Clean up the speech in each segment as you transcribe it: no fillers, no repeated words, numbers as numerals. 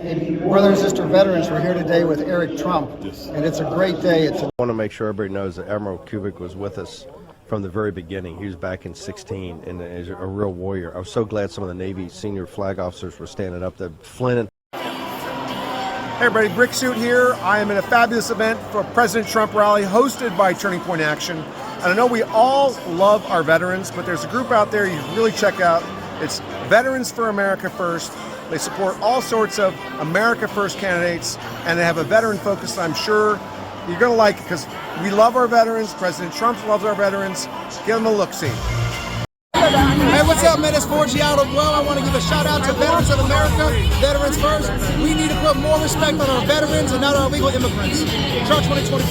Brother and sister veterans, we're here today with Eric Trump, and it's a great day. I want to make sure everybody knows that Admiral Kubik was with us from the very beginning. He was back in 16 and is a real warrior. I was so glad some of the Navy senior flag officers were standing up. The Flynn. Hey everybody, Brick Suit here. I am in a fabulous event for President Trump rally hosted by Turning Point Action. And I know we all love our veterans, but there's a group out there you really check out. It's Veterans for America First. They support all sorts of America First candidates, and they have a veteran focus that I'm sure you're going to like because we love our veterans. President Trump loves our veterans. Give them a look-see. Hey, what's up, man? It's 4G out of Well. I want to give a shout out to Veterans of America, Veterans First. We need to put more respect on our veterans and not our illegal immigrants. Trump 2020.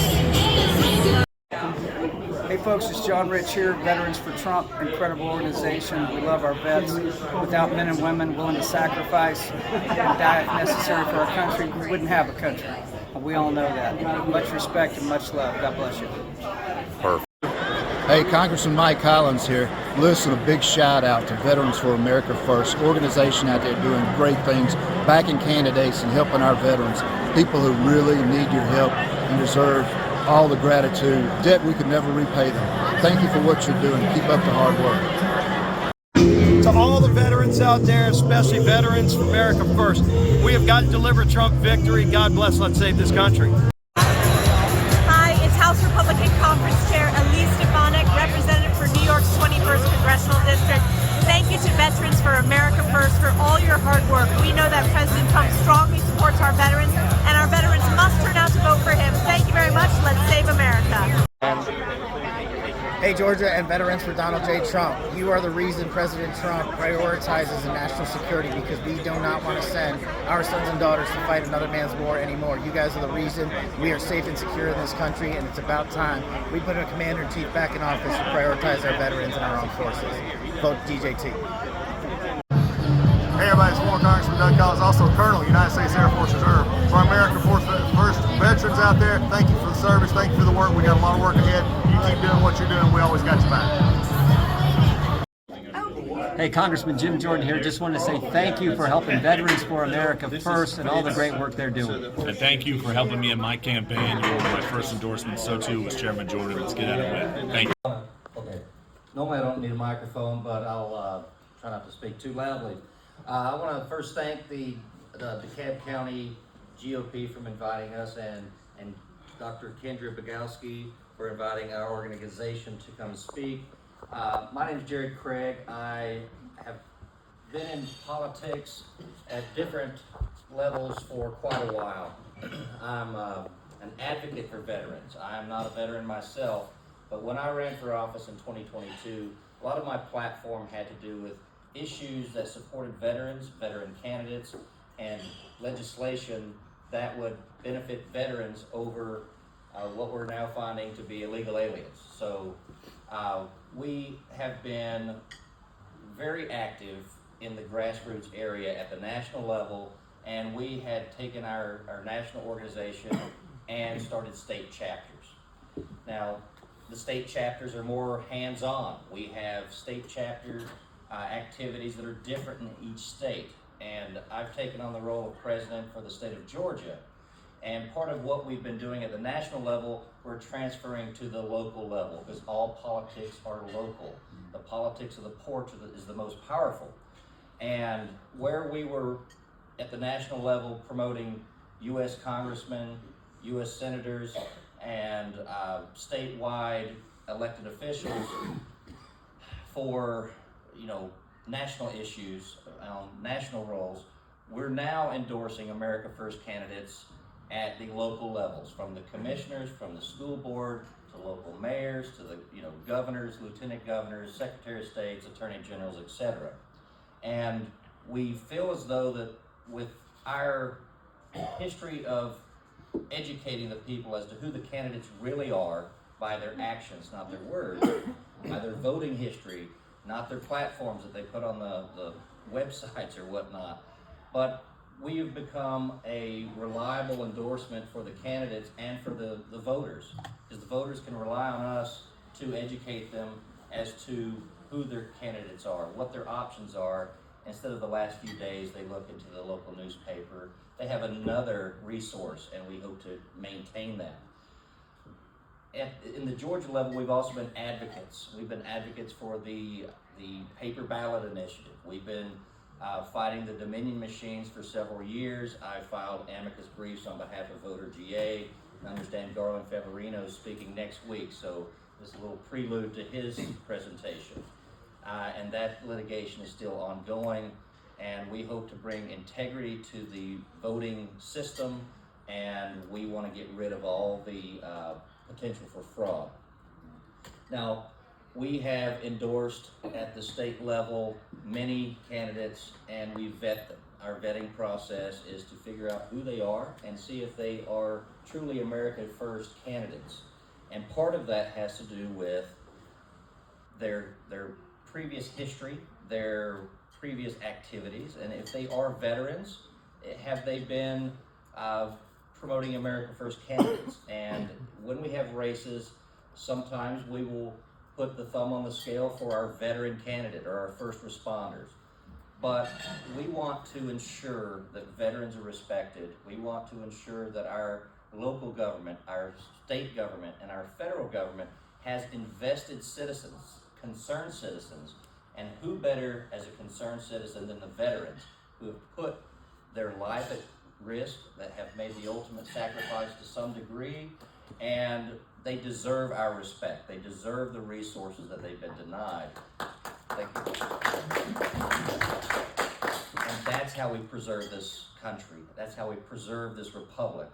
Hey folks, it's John Rich here, Veterans for Trump, incredible organization. We love our vets. Without men and women willing to sacrifice and die if necessary for our country, we wouldn't have a country. We all know that. Much respect and much love. God bless you. Perfect. Hey, Congressman Mike Collins here. Listen, a big shout out to Veterans for America First, organization out there doing great things, backing candidates and helping our veterans, people who really need your help and deserve all the gratitude. Debt we could never repay them. Thank you for what you're doing. Keep up the hard work. To all the veterans out there, especially Veterans for America First, we have got to deliver Trump victory. God bless, let's save this country. Hi, it's House Republican Conference Chair Elise Stefanik, representative for New York's 21st Congressional District. Thank you to Veterans for America First for all your hard work. We know that President Trump strongly supports our veterans, and our veterans must turn out to vote for him. Thank you very much. Let's save America. Hey, Georgia and Veterans for Donald J. Trump. You are the reason President Trump prioritizes the national security because we do not want to send our sons and daughters to fight another man's war anymore. You guys are the reason we are safe and secure in this country, and it's about time we put a commander-in-chief back in office to prioritize our veterans and our armed forces. Vote DJT. Hey everybody, it's former Congressman DeKalb, also Colonel, United States Air Force Reserve. For our America First veterans out there, thank you for the service, thank you for the work. We got a lot of work ahead. You keep doing what you're doing, we always got your back. Hey, Congressman Jim Jordan here. Just want to say thank you for helping Veterans for America First and all the great work they're doing. And thank you for helping me in my campaign. You were my first endorsement, so too was Chairman Jordan. Let's get out of it. Thank you. Okay. Normally I don't need a microphone, but I'll try not to speak too loudly. I want to first thank the DeKalb County GOP for inviting us and Dr. Kendra Biegalski for inviting our organization to come speak. My name is Jared Craig. I have been in politics at different levels for quite a while. I'm an advocate for veterans. I am not a veteran myself, but when I ran for office in 2022, a lot of my platform had to do with issues that supported veterans, veteran candidates, and legislation that would benefit veterans over what we're now finding to be illegal aliens. So we have been very active in the grassroots area at the national level, and we had taken our national organization and started state chapters. Now, the state chapters are more hands-on. We have state chapter activities that are different in each state. And I've taken on the role of president for the state of Georgia. And part of what we've been doing at the national level, we're transferring to the local level because all politics are local. The politics of the porch is the most powerful. And where we were at the national level promoting U.S. congressmen, U.S. senators, and statewide elected officials for national issues, national roles, we're now endorsing America First candidates at the local levels, from the commissioners, from the school board, to local mayors, to the governors, lieutenant governors, secretary of states, attorney generals, etc. And we feel as though that with our history of educating the people as to who the candidates really are by their actions, not their words, by their voting history, not their platforms that they put on the websites or whatnot, but we have become a reliable endorsement for the candidates and for the voters, because the voters can rely on us to educate them as to who their candidates are, what their options are, instead of the last few days, they look into the local newspaper. They have another resource, and we hope to maintain that. In the Georgia level, we've also been advocates. We've been advocates for the paper ballot initiative. We've been fighting the Dominion machines for several years. I filed amicus briefs on behalf of Voter GA. I understand Garland Feverino is speaking next week, so this is a little prelude to his presentation. And that litigation is still ongoing, and we hope to bring integrity to the voting system, and we want to get rid of all the potential for fraud. Now, we have endorsed at the state level many candidates, and we vet them. Our vetting process is to figure out who they are and see if they are truly America First candidates. And part of that has to do with their previous history, their previous activities, and if they are veterans, have they been promoting America First candidates? And when we have races, sometimes we will put the thumb on the scale for our veteran candidate or our first responders. But we want to ensure that veterans are respected. We want to ensure that our local government, our state government, and our federal government has invested citizens, concerned citizens, and who better as a concerned citizen than the veterans who have put their life at risk, that have made the ultimate sacrifice to some degree, and they deserve our respect. They deserve the resources that they've been denied. Thank you. And that's how we preserve this country. That's how we preserve this republic.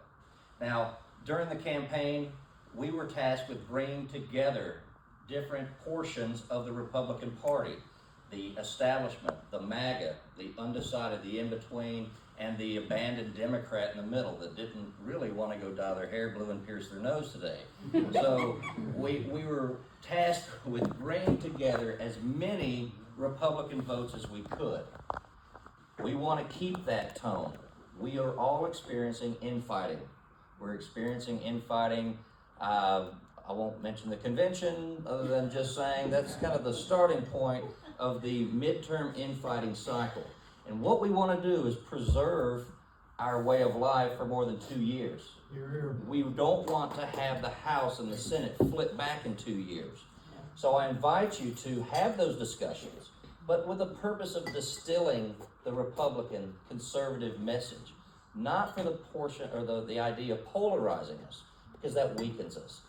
Now, during the campaign, we were tasked with bringing together different portions of the Republican Party. The establishment, the MAGA, the undecided, the in-between, and the abandoned Democrat in the middle that didn't really want to go dye their hair blue and pierce their nose today. So we were tasked with bringing together as many Republican votes as we could. We want to keep that tone. We are all experiencing infighting. We're experiencing infighting. I won't mention the convention other than just saying that's kind of the starting point of the midterm infighting cycle. And what we want to do is preserve our way of life for more than 2 years. We don't want to have the House and the Senate flip back in 2 years. So I invite you to have those discussions, but with the purpose of distilling the Republican conservative message, not for the portion or the idea of polarizing us, because that weakens us.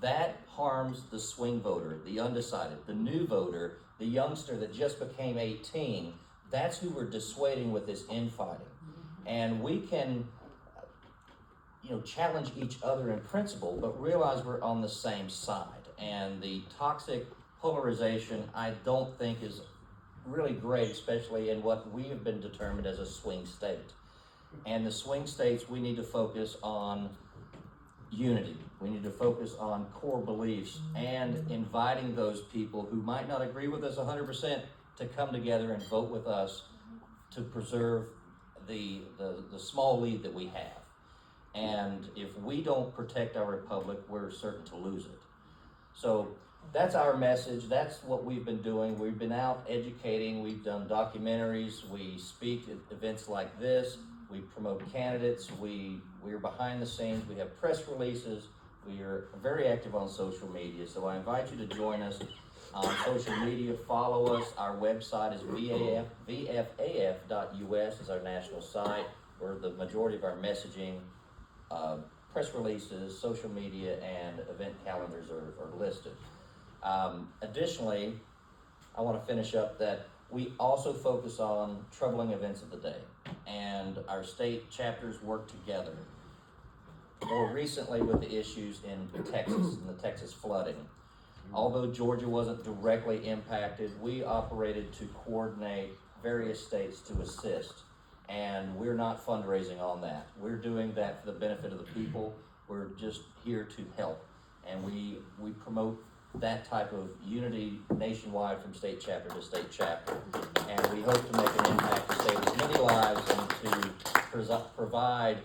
That harms the swing voter, the undecided, the new voter, the youngster that just became 18. That's who we're dissuading with this infighting. And we can, challenge each other in principle, but realize we're on the same side. And the toxic polarization, I don't think is really great, especially in what we have been determined as a swing state. And the swing states, we need to focus on unity. We need to focus on core beliefs and inviting those people who might not agree with us 100% to come together and vote with us to preserve the small lead that we have. And if we don't protect our republic, we're certain to lose it. So that's our message. That's what we've been doing. We've been out educating. We've done documentaries. We speak at events like this. We promote candidates. We're behind the scenes. We have press releases. We are very active on social media. So I invite you to join us on social media. Follow us. Our website is VFAF.us is our national site, where the majority of our messaging, press releases, social media, and event calendars are listed. Additionally, I want to finish up that we also focus on troubling events of the day, and our state chapters work together. More recently with the issues in Texas and the Texas flooding. Although Georgia wasn't directly impacted, we operated to coordinate various states to assist, and we're not fundraising on that. We're doing that for the benefit of the people. We're just here to help, and we promote that type of unity nationwide from state chapter to state chapter, and we hope to make an impact to save as many lives and to provide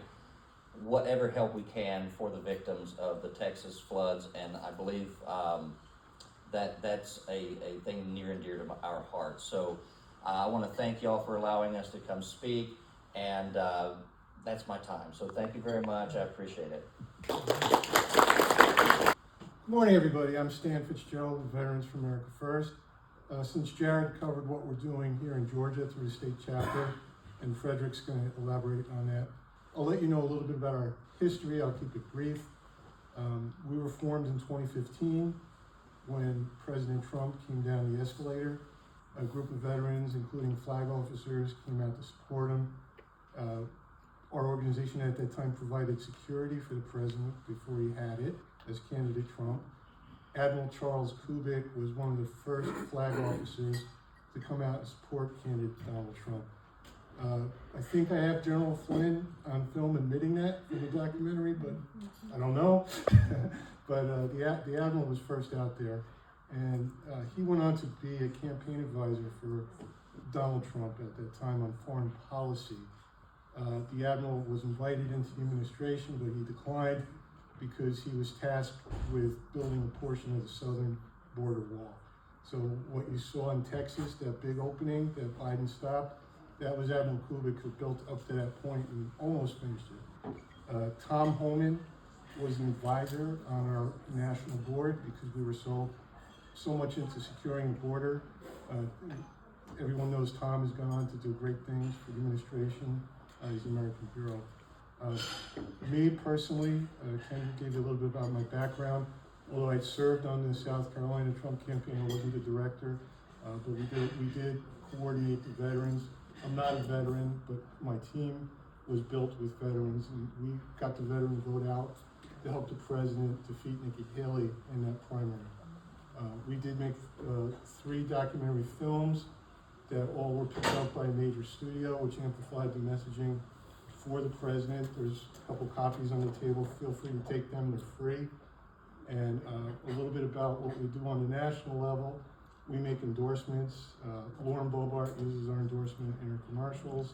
whatever help we can for the victims of the Texas floods. And I believe that's a thing near and dear to our hearts. So I want to thank y'all for allowing us to come speak, and that's my time. So thank you very much. I appreciate it. Good morning, everybody. I'm Stan Fitzgerald with Veterans for America First. Since Jared covered what we're doing here in Georgia through the state chapter, and Frederic's going to elaborate on that, I'll let you know a little bit about our history. I'll keep it brief. We were formed in 2015 when President Trump came down the escalator. A group of veterans, including flag officers, came out to support him. Our organization at that time provided security for the president before he had it as candidate Trump. Admiral Charles Kubik was one of the first flag officers to come out and support candidate Donald Trump. I think I have General Flynn on film admitting that in the documentary, but I don't know. But the Admiral was first out there, and he went on to be a campaign advisor for Donald Trump at that time on foreign policy. The Admiral was invited into the administration, but he declined because he was tasked with building a portion of the southern border wall. So what you saw in Texas, that big opening that Biden stopped, that was Admiral Kubik who built up to that point and almost finished it. Tom Homan was an advisor on our national board because we were so much into securing the border. Everyone knows Tom has gone on to do great things for the administration. He's the American Bureau. Me personally, Kendra gave you a little bit about my background. Although I served on the South Carolina Trump campaign, I wasn't the director, but we did coordinate the veterans. I'm not a veteran, but my team was built with veterans, and we got the veteran vote out to help the president defeat Nikki Haley in that primary. We did make 3 documentary films that all were picked up by a major studio, which amplified the messaging for the president. There's a couple copies on the table. Feel free to take them, they're free. And a little bit about what we do on the national level. We make endorsements. Lauren Bobart uses our endorsement in her commercials.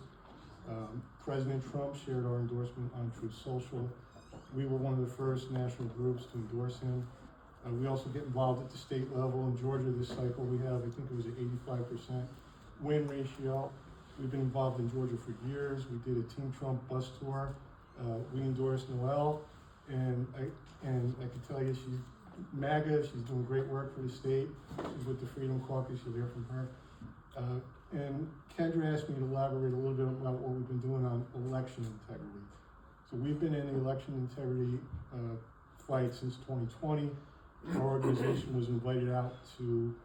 President Trump shared our endorsement on Truth Social. We were one of the first national groups to endorse him. We also get involved at the state level. In Georgia this cycle, we have, I think it was an 85% win ratio. We've been involved in Georgia for years. We did a Team Trump bus tour. We endorsed Noelle, and I can tell you she's MAGA. She's doing great work for the state. She's with the Freedom Caucus. You'll hear from her. And Kendra asked me to elaborate a little bit about what we've been doing on election integrity. So we've been in the election integrity fight since 2020. Our organization was invited out to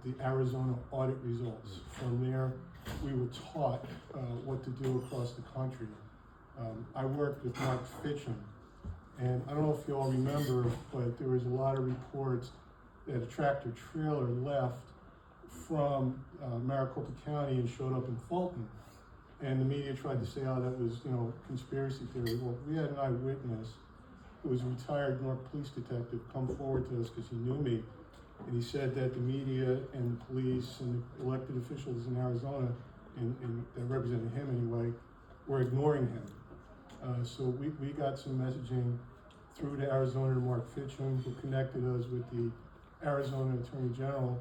the Arizona audit results. From there, we were taught what to do across the country. I worked with Mark Fitcham, and I don't know if you all remember, but there was a lot of reports that a tractor trailer left from Maricopa County and showed up in Fulton. And the media tried to say, oh, that was, conspiracy theory. Well, we had an eyewitness who was a retired North Police detective come forward to us because he knew me. And he said that the media and the police and the elected officials in Arizona, and that represented him anyway, were ignoring him. So we got some messaging through to Arizona to Mark Fitcham, who connected us with the Arizona Attorney General.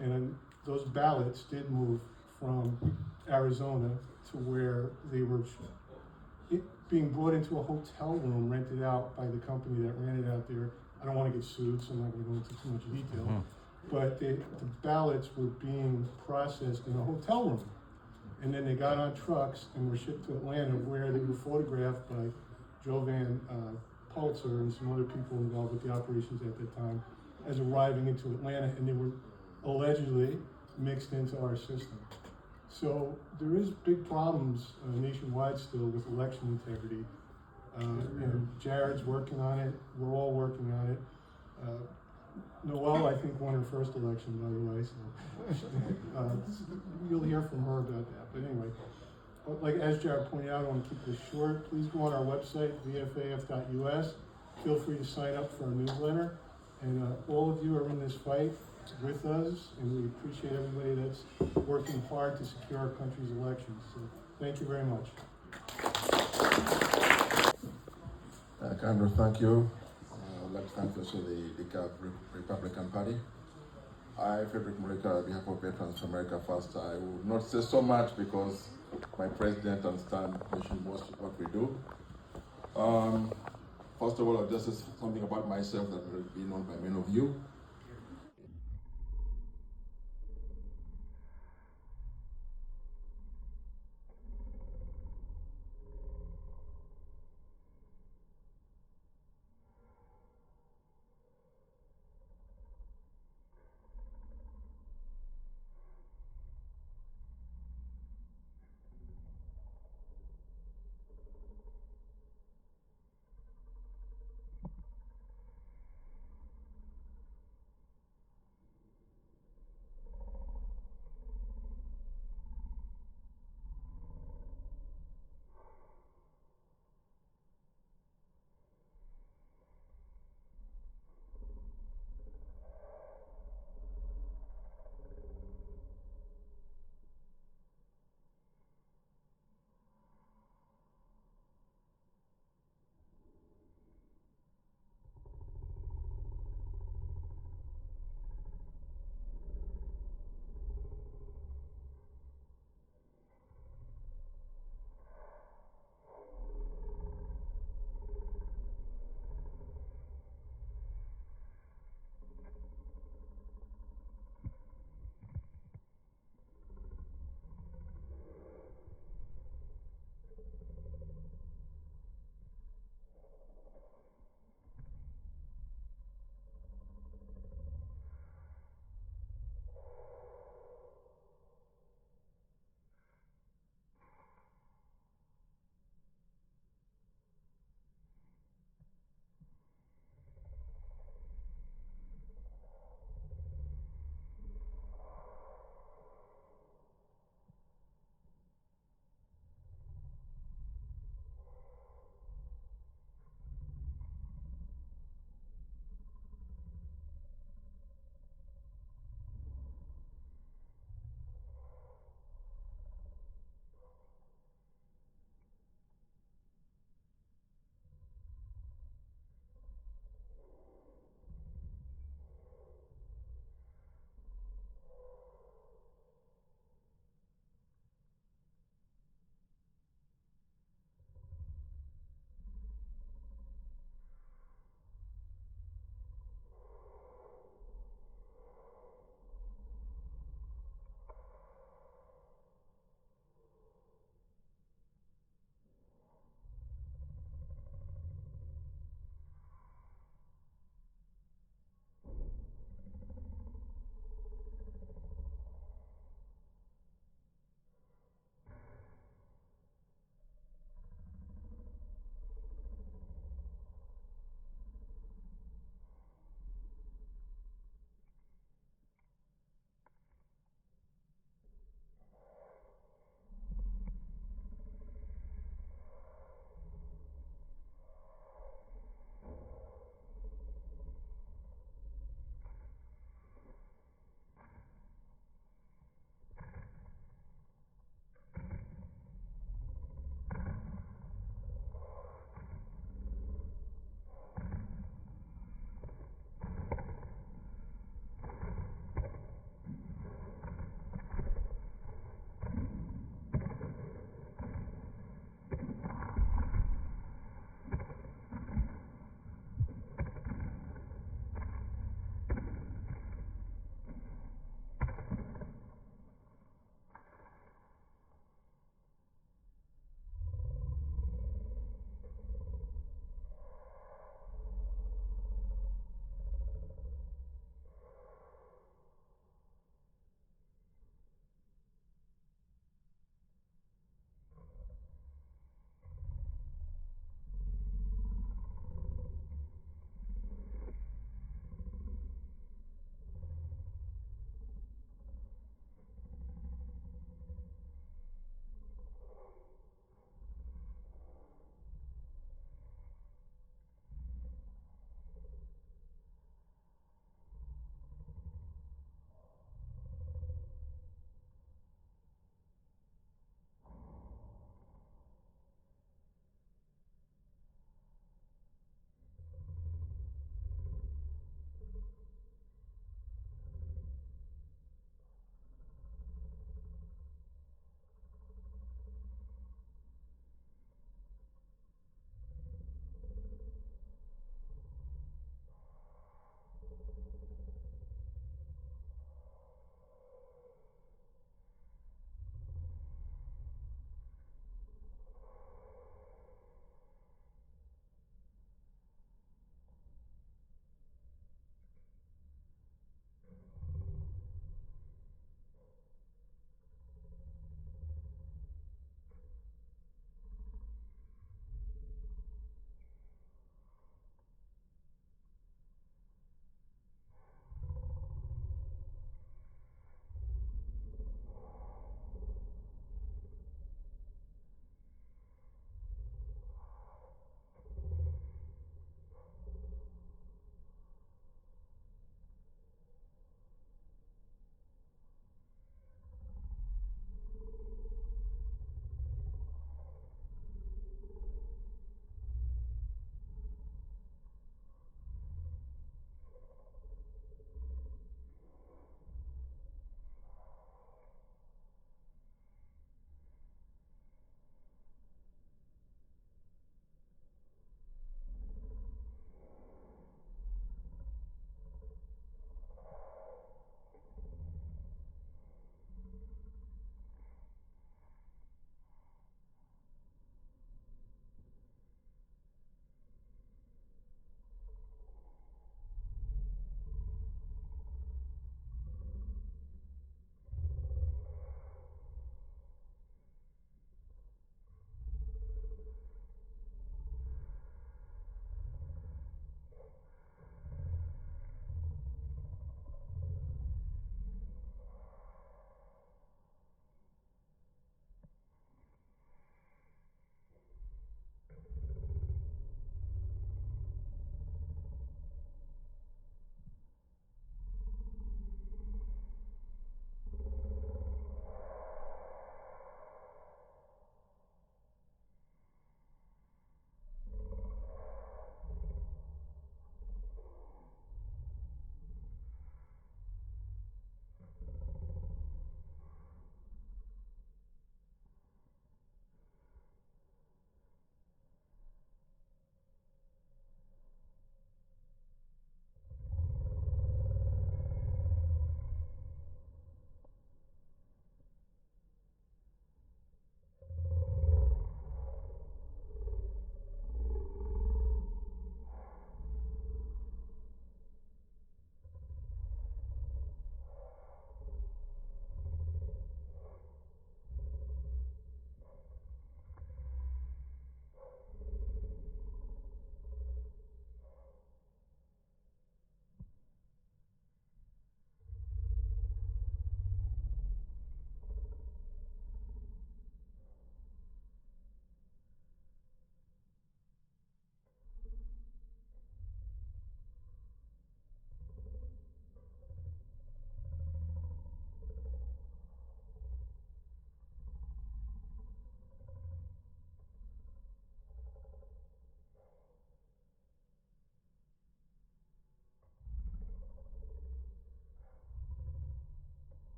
And those ballots did move from Arizona to where they were being brought into a hotel room rented out by the company that ran it out there. I don't want to get sued, so I'm not going to go into too much detail. But the ballots were being processed in a hotel room. And then they got on trucks and were shipped to Atlanta, where they were photographed by Jovan Pulitzer and some other people involved with the operations at that time as arriving into Atlanta, and they were allegedly mixed into our system. So there is big problems nationwide still with election integrity. And Jared's working on it. We're all working on it. Noelle, I think, won her first election, by the way. So you'll hear from her about that. But anyway, like as Jared pointed out, I want to keep this short. Please go on our website, vfaf.us. Feel free to sign up for our newsletter. And all of you are in this fight with us, and we appreciate everybody that's working hard to secure our country's elections. So thank you very much. Kendra, thank you. Let's thank also the DeKalb Republican Party. I, Frederick Mulika, on behalf of Veterans for America First, I will not say so much because my president and Stan mentioned most of what we do. First of all, I'll just say something about myself that will be known by many of you.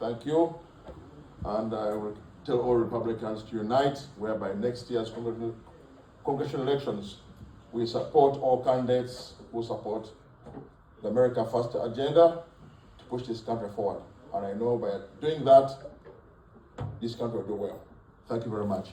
Thank you. And I will tell all Republicans to unite, whereby next year's congressional elections, we support all candidates who support the America First agenda to push this country forward. And I know by doing that, this country will do well. Thank you very much.